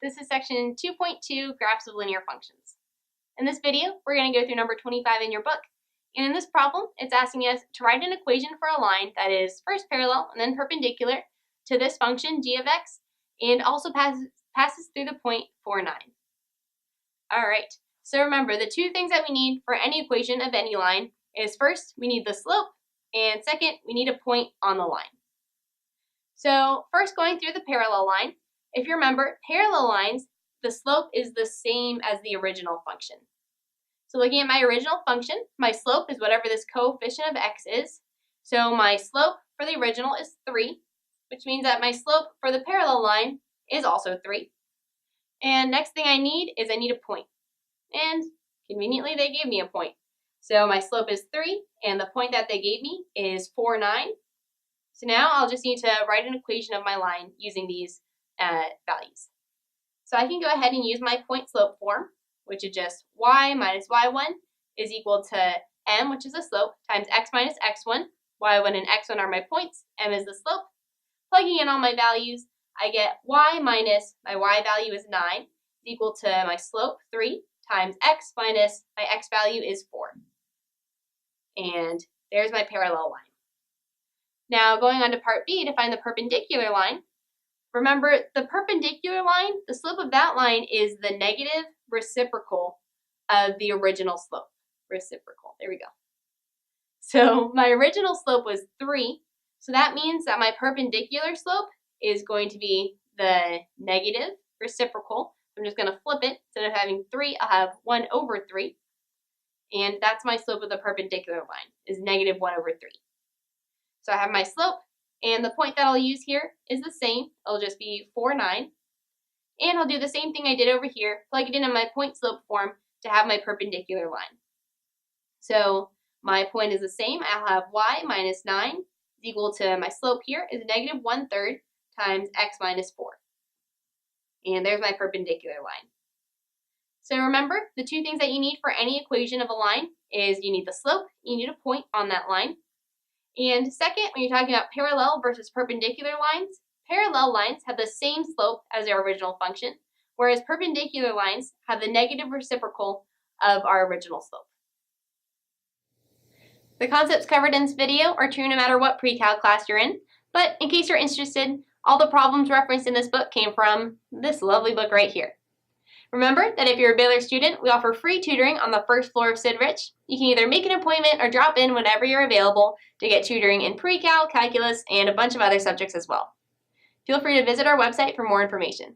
This is section 2.2, Graphs of Linear Functions. In this video, we're going to go through number 25 in your book. And in this problem, it's asking us to write an equation for a line that is first parallel and then perpendicular to this function g of x, and also passes through the point 4, 9. Alright, so remember, the two things that we need for any equation of any line is first, we need the slope, and second, we need a point on the line. So first, going through the parallel line, if you remember, parallel lines, the slope is the same as the original function. So looking at my original function, my slope is whatever this coefficient of x is. So my slope for the original is 3, which means that my slope for the parallel line is also 3. And next thing I need is I need a point. And conveniently, they gave me a point. So my slope is 3, and the point that they gave me is 4, 9. So now I'll just need to write an equation of my line using these values. So I can go ahead and use my point slope form, which is just y minus y1 is equal to m, which is the slope, times x minus x1. y1 and x1 are my points, m is the slope. Plugging in all my values, I get y minus my y value is 9 is equal to my slope, 3, times x minus my x value is 4. And there's my parallel line. Now going on to part B to find the perpendicular line. Remember, the perpendicular line, the slope of that line is the negative reciprocal of the original slope. Reciprocal, there we go. So my original slope was 3, so that means that my perpendicular slope is going to be the negative reciprocal. I'm just going to flip it. Instead of having 3, I'll have 1 over 3. And that's my slope of the perpendicular line, is negative 1 over 3. So I have my slope, and the point that I'll use here is the same. It'll just be 4, 9. And I'll do the same thing I did over here, plug it into my point slope form to have my perpendicular line. So my point is the same. I'll have y minus 9 is equal to my slope here is negative 1/3 times x minus 4. And there's my perpendicular line. So remember, the two things that you need for any equation of a line is you need the slope, you need a point on that line. And second, when you're talking about parallel versus perpendicular lines, parallel lines have the same slope as their original function, whereas perpendicular lines have the negative reciprocal of our original slope. The concepts covered in this video are true no matter what pre-cal class you're in, but in case you're interested, all the problems referenced in this book came from this lovely book right here. Remember that if you're a Baylor student, we offer free tutoring on the first floor of Sid Rich. You can either make an appointment or drop in whenever you're available to get tutoring in pre-cal, calculus, and a bunch of other subjects as well. Feel free to visit our website for more information.